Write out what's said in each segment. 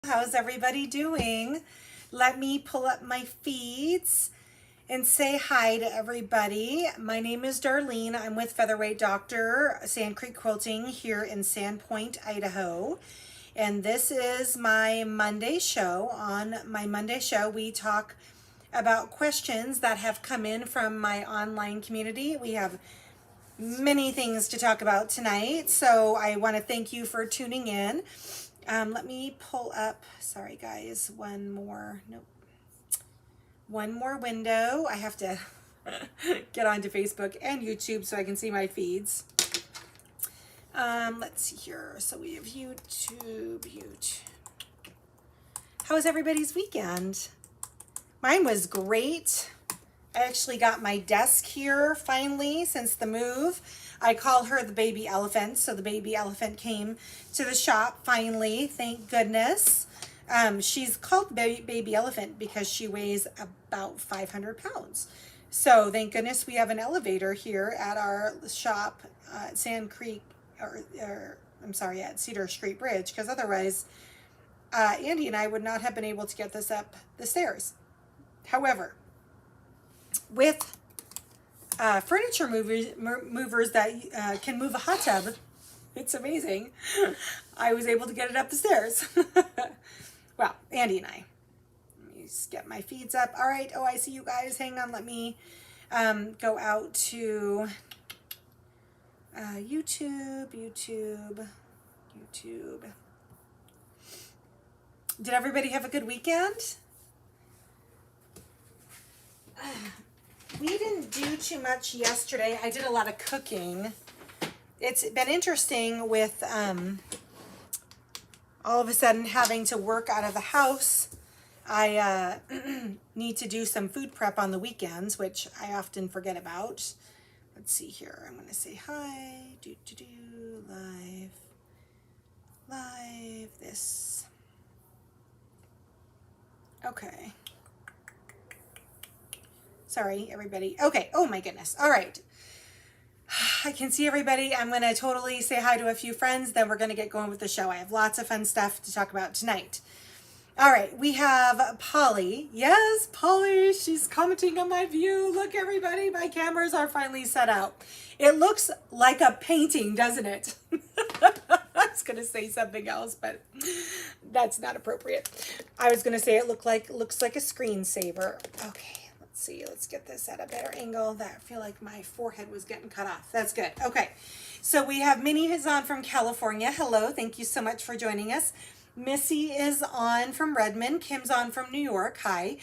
How's everybody doing? Let me pull up my feeds and say hi to everybody. My name is Darlene. I'm with Featherweight Doctor Sand Creek Quilting here in Sandpoint, Idaho. And this is my Monday show. On my Monday show, we talk about questions that have come in from my online community. We have many things to talk about tonight, so I want to thank you for tuning in. Let me pull up, sorry guys, one more window. I have to get onto Facebook and YouTube so I can see my feeds. Let's see here. So we have YouTube. How was everybody's weekend? Mine was great. I actually got my desk here finally since the move. I call her the baby elephant. So the baby elephant came to the shop finally, thank goodness. She's called baby elephant because she weighs about 500 pounds. So thank goodness we have an elevator here at our shop at Sand Creek, at Cedar Street Bridge, because otherwise Andy and I would not have been able to get this up the stairs. However, with furniture movers that can move a hot tub, it's amazing. I was able to get it up the stairs. Well, Andy and I. Let me just get my feeds up. All right. Oh, I see you guys. Hang on. Let me go out to YouTube. Did everybody have a good weekend? We didn't do too much yesterday. I did a lot of cooking. It's been interesting with all of a sudden having to work out of the house. I need to do some food prep on the weekends, which I often forget about. Let's see here. I'm going to say hi. Live this. Okay. Sorry, everybody. Okay. Oh my goodness. All right. I can see everybody. I'm going to totally say hi to a few friends. Then we're going to get going with the show. I have lots of fun stuff to talk about tonight. All right. We have Polly. Yes, Polly. She's commenting on my view. Look, everybody. My cameras are finally set out. It looks like a painting, doesn't it? I was going to say something else, but that's not appropriate. I was going to say it looks like a screensaver. Okay. See, let's get this at a better angle. I feel like my forehead was getting cut off. That's good. Okay, so we have Minnie is on from California. Hello, thank you so much for joining us. Missy is on from Redmond. Kim's on from New York. Hi.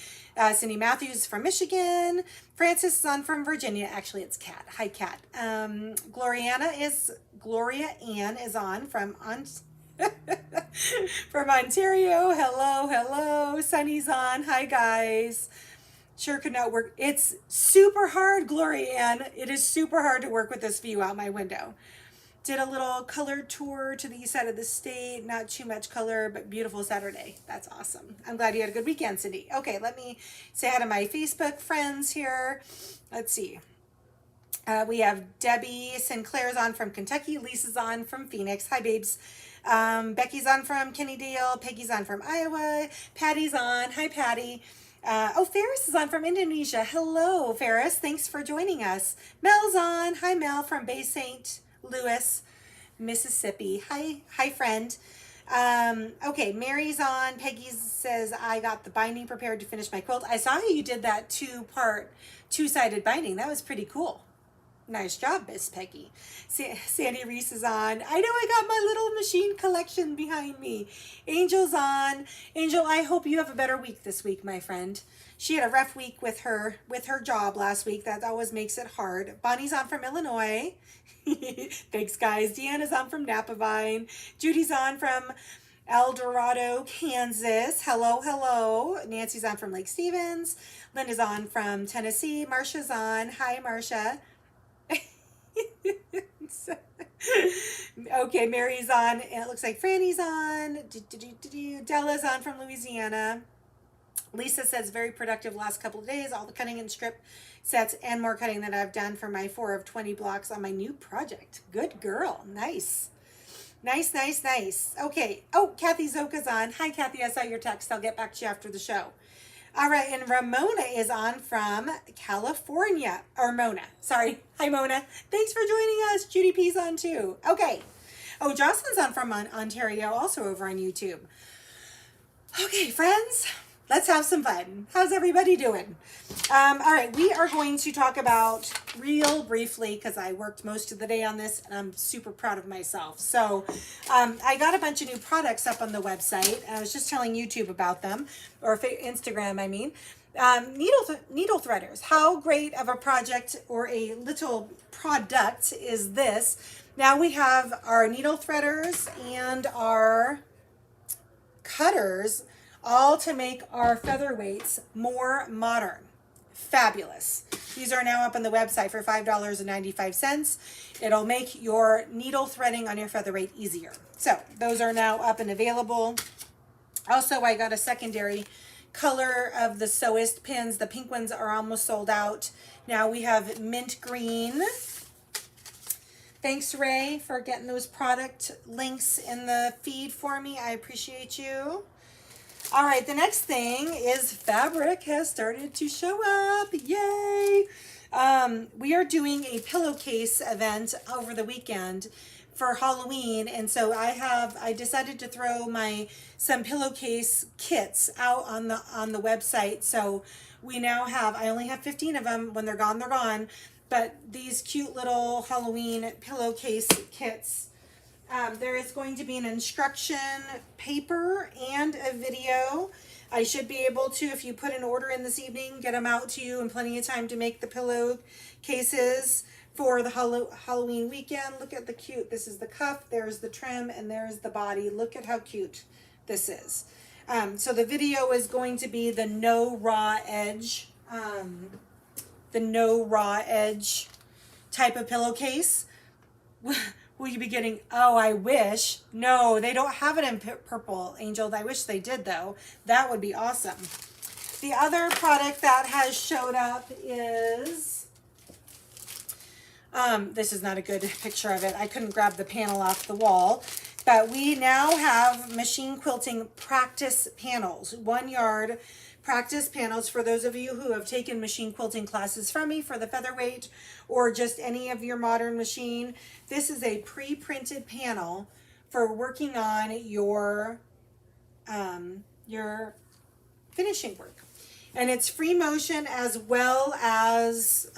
Cindy Matthews from Michigan. Francis is on from Virginia. Actually, it's Kat. Hi, Kat. Gloria Ann is on from from Ontario. Hello. Sunny's on. Hi, guys. Sure could not work. It's super hard, Gloria Ann. It is super hard to work with this view out my window. Did a little color tour to the east side of the state. Not too much color, but beautiful Saturday. That's awesome. I'm glad you had a good weekend, Cindy. Okay, let me say hi to my Facebook friends here. Let's see. We have Debbie Sinclair's on from Kentucky. Lisa's on from Phoenix. Hi, babes. Becky's on from Kennydale. Peggy's on from Iowa. Patty's on. Hi, Patty. Ferris is on from Indonesia. Hello, Ferris. Thanks for joining us. Mel's on. Hi, Mel from Bay St. Louis, Mississippi. Hi, friend. Okay, Mary's on. Peggy says, I got the binding prepared to finish my quilt. I saw how you did that two-sided binding. That was pretty cool. Nice job, Miss Peggy. Sandy Reese is on. I know I got my little machine collection behind me. Angel's on. Angel, I hope you have a better week this week, my friend. She had a rough week with her job last week. That always makes it hard. Bonnie's on from Illinois. Thanks, guys. Deanna's on from Napavine. Judy's on from El Dorado, Kansas. Hello. Nancy's on from Lake Stevens. Linda's on from Tennessee. Marcia's on. Hi, Marcia. Okay, Mary's on. And it looks like Franny's on. Della's on from Louisiana. Lisa says, very productive last couple of days. All the cutting and strip sets and more cutting that I've done for my 4 of 20 blocks on my new project. Good girl. Nice. Nice, nice, nice. Okay. Oh, Kathy Zoka's on. Hi, Kathy. I saw your text. I'll get back to you after the show. All right. And Ramona is on from California. Or Mona. Sorry. Hi, Mona. Thanks for joining us. Judy P's on too. Okay. Oh, Jocelyn's on from Ontario, also over on YouTube. Okay, friends, let's have some fun. How's everybody doing? All right, we are going to talk about real briefly, because I worked most of the day on this and I'm super proud of myself. So I got a bunch of new products up on the website. I was just telling YouTube about them, or Instagram, I mean. Needle threaders. How great of a project or a little product is this? Now we have our needle threaders and our cutters, all to make our featherweights more modern. Fabulous. These are now up on the website for $5.95. It'll make your needle threading on your featherweight easier. So those are now up and available. Also, I got a secondary color of the Sewist pins. The pink ones are almost sold out. Now we have mint green. Thanks, Ray, for getting those product links in the feed for me. I appreciate you. All right, the next thing is fabric has started to show up. Yay! We are doing a pillowcase event over the weekend for Halloween, and so I decided to throw some pillowcase kits out on the website. So we now have, I only have 15 of them. When they're gone, they're gone. But these cute little Halloween pillowcase kits, there is going to be an instruction paper and a video. I should be able to, if you put an order in this evening, get them out to you in plenty of time to make the pillow cases for the Halloween weekend. Look at the cute, this is the cuff, there's the trim, and there's the body. Look at how cute this is. So the video is going to be the no raw edge type of pillowcase. Will you be getting, oh, I wish. No, they don't have it in purple, Angel. I wish they did, though. That would be awesome. The other product that has showed up is, this is not a good picture of it. I couldn't grab the panel off the wall. But we now have machine quilting practice panels, 1 yard practice panels for those of you who have taken machine quilting classes from me for the featherweight or just any of your modern machine. This is a pre-printed panel for working on your finishing work. And it's free motion as well as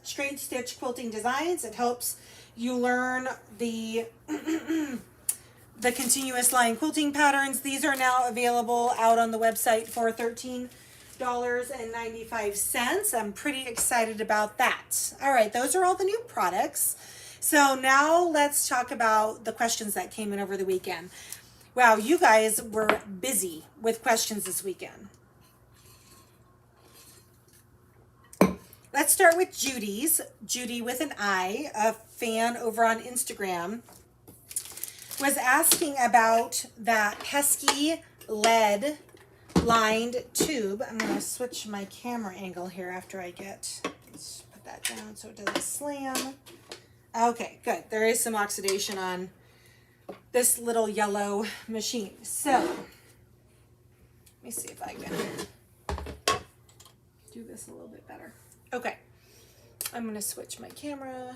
straight stitch quilting designs. It helps you learn the the continuous line quilting patterns. These are now available out on the website for $13.95. I'm pretty excited about that. All right, those are all the new products. So now let's talk about the questions that came in over the weekend. Wow, you guys were busy with questions this weekend. Let's start with Judy's. Judy with an I, a fan over on Instagram, was asking about that pesky lead lined tube. I'm going to switch my camera angle here after let's put that down so it doesn't slam. Okay, good. There is some oxidation on this little yellow machine. So, let me see if I can do this a little bit better. Okay, I'm going to switch my camera.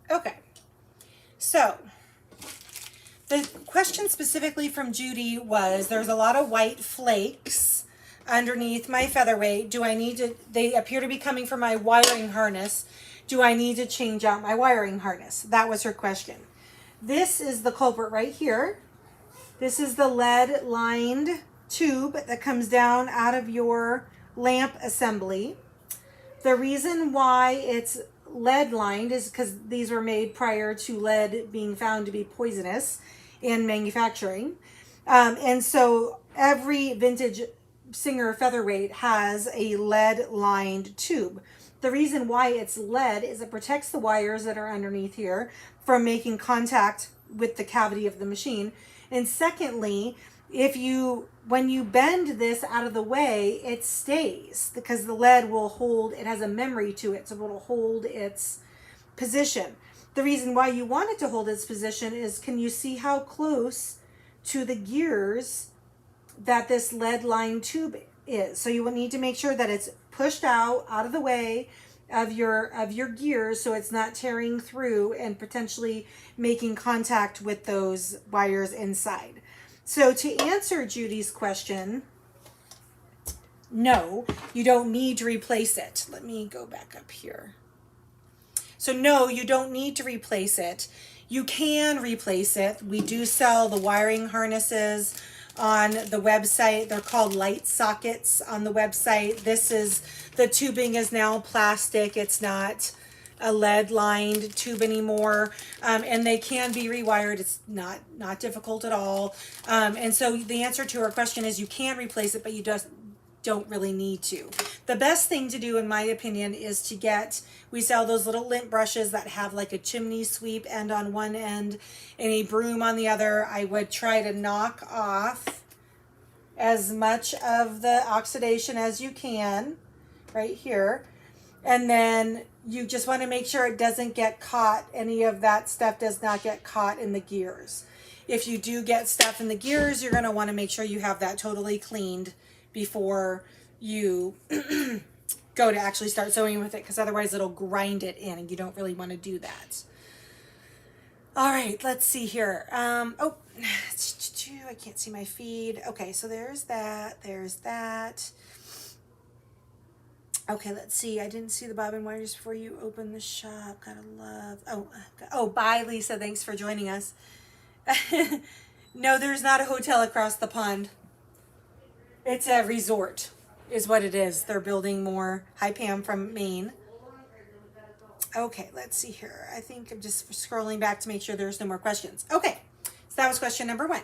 Okay. So, the question specifically from Judy was, there's a lot of white flakes underneath my featherweight. They appear to be coming from my wiring harness. Do I need to change out my wiring harness? That was her question. This is the culprit right here. This is the lead lined tube that comes down out of your lamp assembly. The reason why it's lead lined is because these were made prior to lead being found to be poisonous in manufacturing. And so every vintage Singer featherweight has a lead lined tube. The reason why it's lead is it protects the wires that are underneath here from making contact with the cavity of the machine. And secondly, when you bend this out of the way, it stays because the lead will hold, it has a memory to it, so it'll hold its position. The reason why you want it to hold its position is, can you see how close to the gears that this lead line tube is? So you will need to make sure that it's pushed out of the way of your gears, so it's not tearing through and potentially making contact with those wires inside. So to answer Judy's question, no, you don't need to replace it. Let me go back up here. So no, you don't need to replace it. You can replace it. We do sell the wiring harnesses on the website. They're called light sockets on the website. The tubing is now plastic. It's not a lead lined tube anymore. And they can be rewired. It's not difficult at all. And so the answer to her question is you can replace it, but you don't really need to. The best thing to do, in my opinion, is we sell those little lint brushes that have like a chimney sweep end on one end and a broom on the other. I would try to knock off as much of the oxidation as you can right here. And then you just want to make sure it doesn't get caught. Any of that stuff does not get caught in the gears. If you do get stuff in the gears, you're going to want to make sure you have that totally cleaned before you go to actually start sewing with it, because otherwise it'll grind it in and you don't really want to do that. All right, let's see here. Oh, I can't see my feed. Okay, so there's that. Okay, let's see. I didn't see the bobbin wires before you opened the shop. Gotta love. Oh, bye, Lisa. Thanks for joining us. No, there's not a hotel across the pond. It's a resort, is what it is. They're building more. Hi, Pam from Maine. Okay, let's see here. I think I'm just scrolling back to make sure there's no more questions. Okay, so that was question number 1.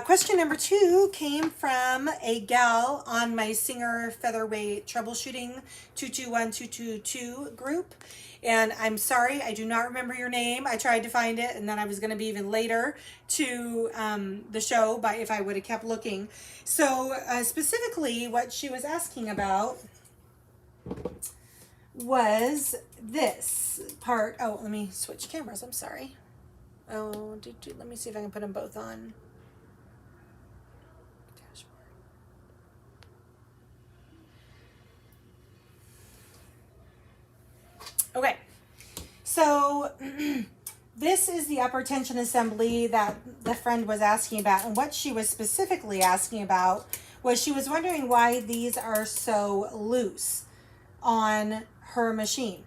Question number 2 came from a gal on my Singer Featherweight Troubleshooting 221222 group. And I'm sorry, I do not remember your name. I tried to find it, and then I was going to be even later to the show if I would have kept looking. So specifically what she was asking about was this part. Oh, let me switch cameras. I'm sorry. Oh, let me see if I can put them both on. Okay, so this is the upper tension assembly that the friend was asking about, and what she was specifically asking about was she was wondering why these are so loose on her machine.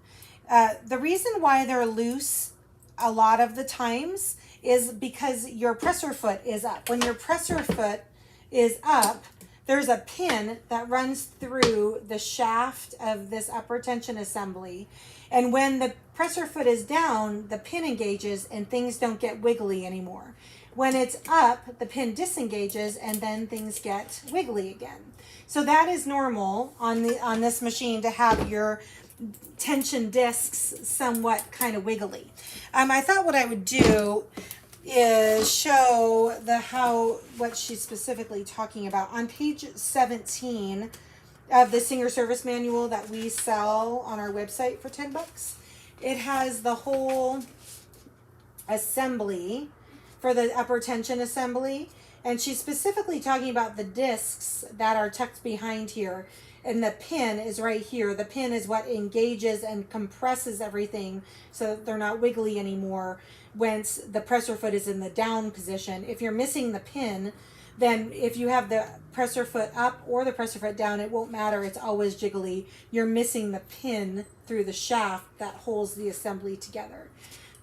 The reason why they're loose a lot of the times is because your presser foot is up. When your presser foot is up, there's a pin that runs through the shaft of this upper tension assembly. And when the presser foot is down, the pin engages and things don't get wiggly anymore. When it's up, the pin disengages and then things get wiggly again. So that is normal on this machine, to have your tension discs somewhat kind of wiggly. I thought what I would do is show what she's specifically talking about. On page 17 of the Singer Service Manual that we sell on our website for $10, it has the whole assembly for the upper tension assembly, and she's specifically talking about the discs that are tucked behind here, and the pin is right here. The pin is what engages and compresses everything so that they're not wiggly anymore once the presser foot is in the down position. If you're missing the pin, then if you have the presser foot up or the presser foot down, it won't matter. It's always jiggly. You're missing the pin through the shaft that holds the assembly together.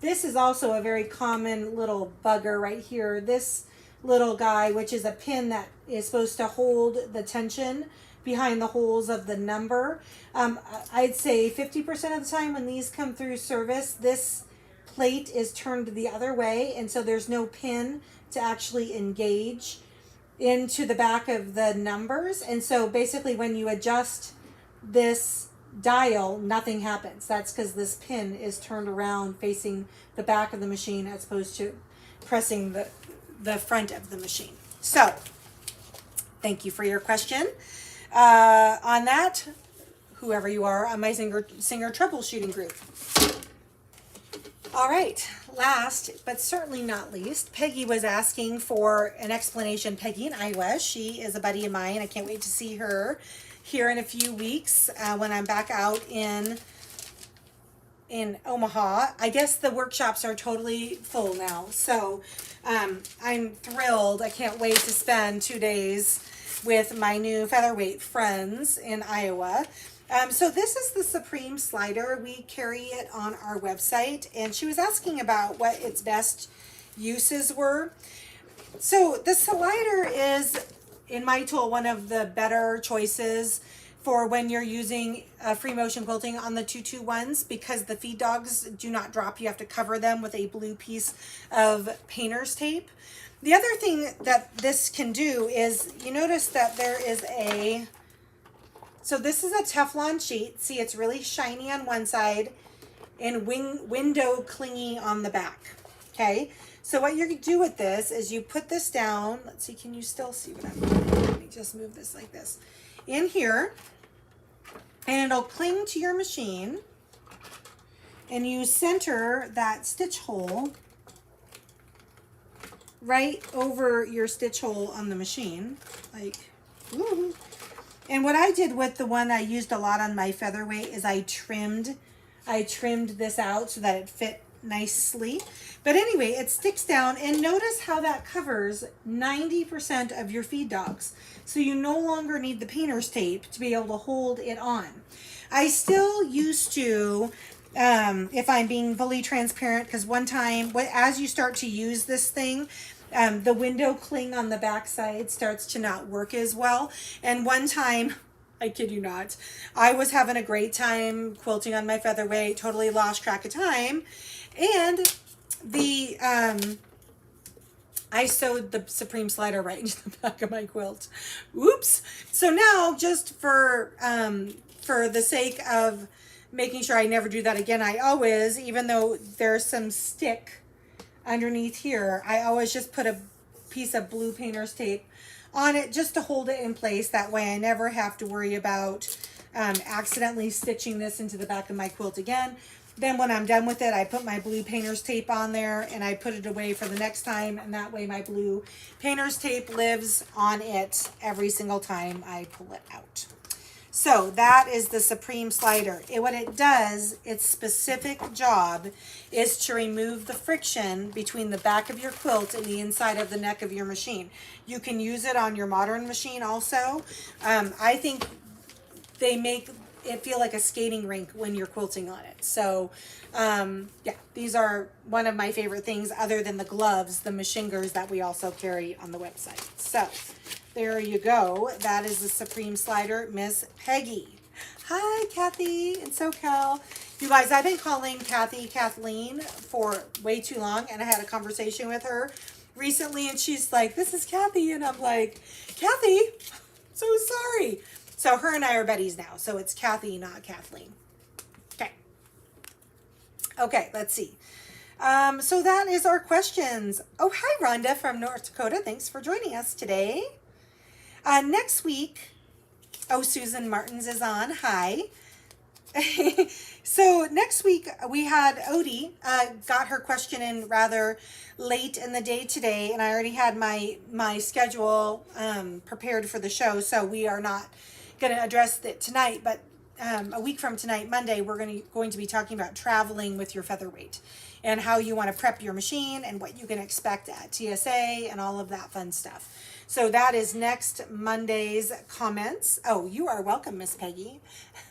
This is also a very common little bugger right here. This little guy, which is a pin that is supposed to hold the tension behind the holes of the number. I'd say 50% of the time when these come through service, this plate is turned the other way, and so there's no pin to actually engage into the back of the numbers. And so basically when you adjust this dial, nothing happens. That's because this pin is turned around facing the back of the machine as opposed to pressing the front of the machine. So thank you for your question. On that, whoever you are, on my Singer Troubleshooting group. All right, last but certainly not least, Peggy was asking for an explanation. Peggy in Iowa, she is a buddy of mine. I can't wait to see her here in a few weeks when I'm back out in Omaha. I guess the workshops are totally full now, so I'm thrilled. I can't wait to spend 2 days with my new Featherweight friends in Iowa. So this is the Supreme slider. We carry it on our website, and she was asking about what its best uses were. So the slider is, in my tool, one of the better choices for when you're using free motion quilting on the 221s, because the feed dogs do not drop. You have to cover them with a blue piece of painter's tape. The other thing that this can do is, you notice that there is so this is a Teflon sheet. See, it's really shiny on one side and window clingy on the back. Okay, so what you're gonna do with this is you put this down. Let's see, can you still see what I'm doing? Let me just move this like this. In here, and it'll cling to your machine, and you center that stitch hole right over your stitch hole on the machine, like, woo. And what I did with the one I used a lot on my Featherweight is I trimmed this out so that it fit nicely. But anyway, it sticks down, and notice how that covers 90% of your feed dogs. So you no longer need the painter's tape to be able to hold it on. I still used to, if I'm being fully transparent, because one time, as you start to use this thing, the window cling on the back side starts to not work as well. And one time, I kid you not, I was having a great time quilting on my Featherweight, totally lost track of time, and I sewed the Supreme slider right into the back of my quilt. Oops. So now, just for the sake of making sure I never do that again, I always, even though there's some stick underneath here, I always just put a piece of blue painter's tape on it just to hold it in place. That way I never have to worry about accidentally stitching this into the back of my quilt again. Then when I'm done with it, I put my blue painter's tape on there and I put it away for the next time, and that way my blue painter's tape lives on it every single time I pull it out. So that is the Supreme slider. What it does, its specific job is to remove the friction between the back of your quilt and the inside of the neck of your machine. You can use it on your modern machine also. I think they make it feel like a skating rink when you're quilting on it. So yeah, these are one of my favorite things other than the gloves, the machingers that we also carry on the website. So there you go. That is the Supreme slider, Miss Peggy. Hi, Kathy in SoCal. You guys, I've been calling Kathy Kathleen for way too long, and I had a conversation with her recently, and she's like, this is Kathy, and I'm like, Kathy, so sorry. So her and I are buddies now, so it's Kathy, not Kathleen. Okay. Okay, let's see. So that is our questions. Oh, hi, Rhonda from North Dakota. Thanks for joining us today. Next week, oh, Susan Martins is on. Hi. So next week we had Odie got her question in rather late in the day today, and I already had my schedule prepared for the show, so we are not going to address it tonight. But a week from tonight, Monday, we're going to be talking about traveling with your Featherweight and how you want to prep your machine and what you can expect at TSA and all of that fun stuff. So that is next Monday's comments. Oh, you are welcome, Miss Peggy.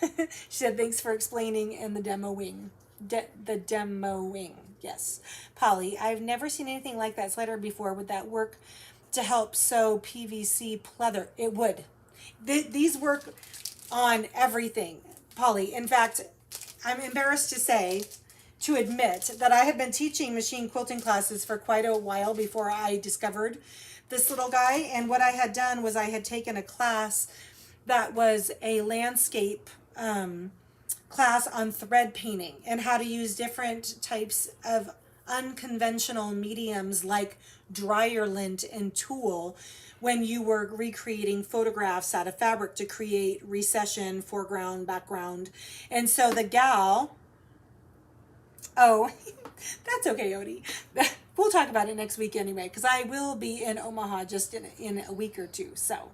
She said, thanks for explaining in the demoing. The demoing, yes. Polly, I've never seen anything like that slider before. Would that work to help sew PVC pleather? It would. These work on everything, Polly. In fact, I'm embarrassed to admit that I had been teaching machine quilting classes for quite a while before I discovered this little guy. And what I had done was I had taken a class that was a landscape class on thread painting and how to use different types of unconventional mediums like dryer lint and tulle when you were recreating photographs out of fabric to create recession, foreground, background. And so the gal Oh, that's okay, Odie. We'll talk about it next week anyway, because I will be in Omaha just in a week or two. So,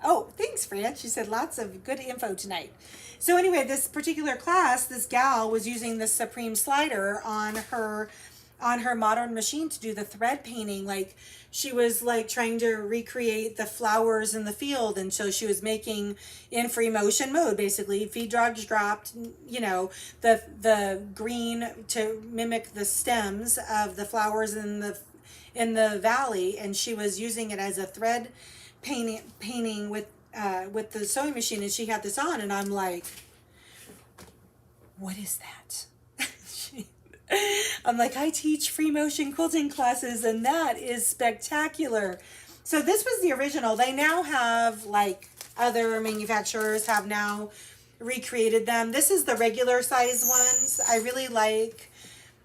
oh, thanks, Fran. She said lots of good info tonight. So anyway, this particular class, this gal was using the Supreme slider on her modern machine to do the thread painting. Like she was like trying to recreate the flowers in the field, and so she was making in free motion mode, basically feed dogs dropped, you know, the green to mimic the stems of the flowers in the valley, and she was using it as a thread painting with the sewing machine, and she had this on, and I'm like, what is that? I'm like, I teach free motion quilting classes, and that is spectacular. So this was the original. They now have, like other manufacturers have now recreated them. This is the regular size ones. I really like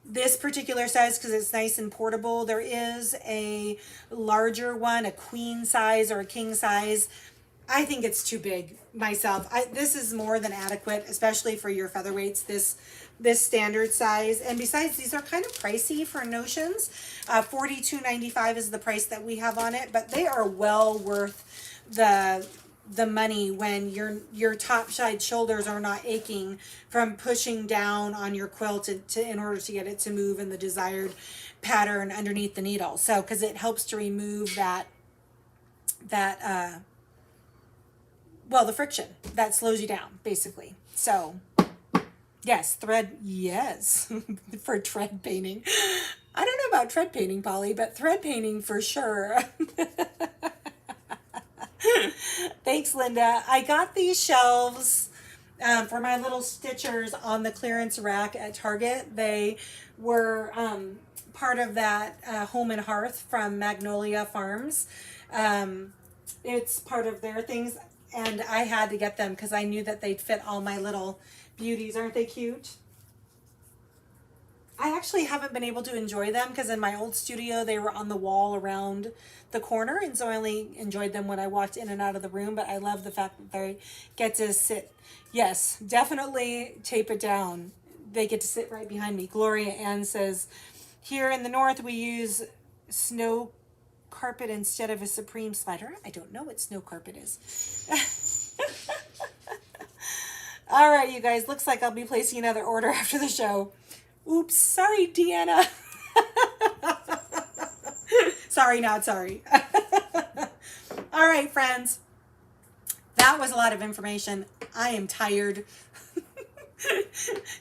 this particular size because it's nice and portable. There is a larger one, a queen size or a king size. I think it's too big myself. This is more than adequate, especially for your featherweights, this standard size. And besides, these are kind of pricey for notions. $42.95 is the price that we have on it, but they are well worth the money when your top side shoulders are not aching from pushing down on your quilt in order to get it to move in the desired pattern underneath the needle. So, because it helps to remove the friction that slows you down, basically. So, yes, thread, yes, for thread painting. I don't know about tread painting, Polly, but thread painting for sure. Thanks, Linda. I got these shelves for my little stitchers on the clearance rack at Target. They were part of that Home and Hearth from Magnolia Farms. It's part of their things, and I had to get them because I knew that they'd fit all my little beauties. Aren't they cute? I actually haven't been able to enjoy them because in my old studio they were on the wall around the corner, and so I only enjoyed them when I walked in and out of the room. But I love the fact that they get to sit. Yes, definitely tape it down. They get to sit right behind me. Gloria Ann says, here in the north we use snow carpet instead of a Supreme slider. I don't know what snow carpet is. All right, you guys, looks like I'll be placing another order after the show. Oops, sorry, Deanna. Sorry, not sorry. All right, friends. That was a lot of information. I am tired.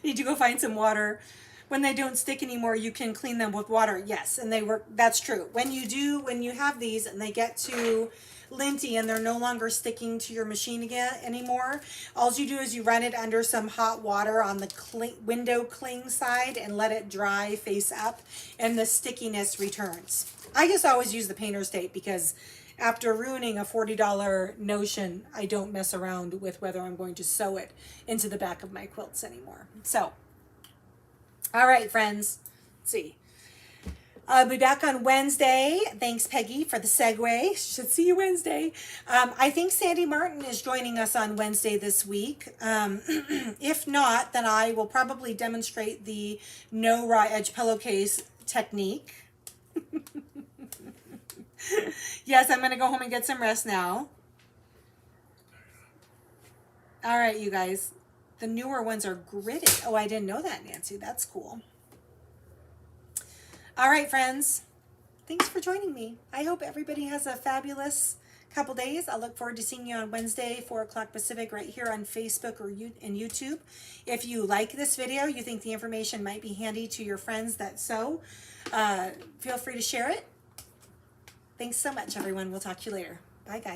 Need to go find some water. When they don't stick anymore, you can clean them with water. Yes, and they work. That's true. When you have these and they get to linty and they're no longer sticking to your machine anymore, all you do is you run it under some hot water on the window cling side and let it dry face up, and the stickiness returns. I just always use the painter's tape because after ruining a $40 notion, I don't mess around with whether I'm going to sew it into the back of my quilts anymore. So, all right, friends, let's see. I'll be back on Wednesday. Thanks, Peggy, for the segue. Should see you Wednesday. I think Sandy Martin is joining us on Wednesday this week. If not, then I will probably demonstrate the no raw edge pillowcase technique. Yes, I'm going to go home and get some rest now. All right, you guys. The newer ones are gridded. Oh, I didn't know that, Nancy. That's cool. All right, friends. Thanks for joining me. I hope everybody has a fabulous couple days. I look forward to seeing you on Wednesday, 4 o'clock Pacific, right here on Facebook or and YouTube. If you like this video, you think the information might be handy to your friends that sew, feel free to share it. Thanks so much, everyone. We'll talk to you later. Bye, guys.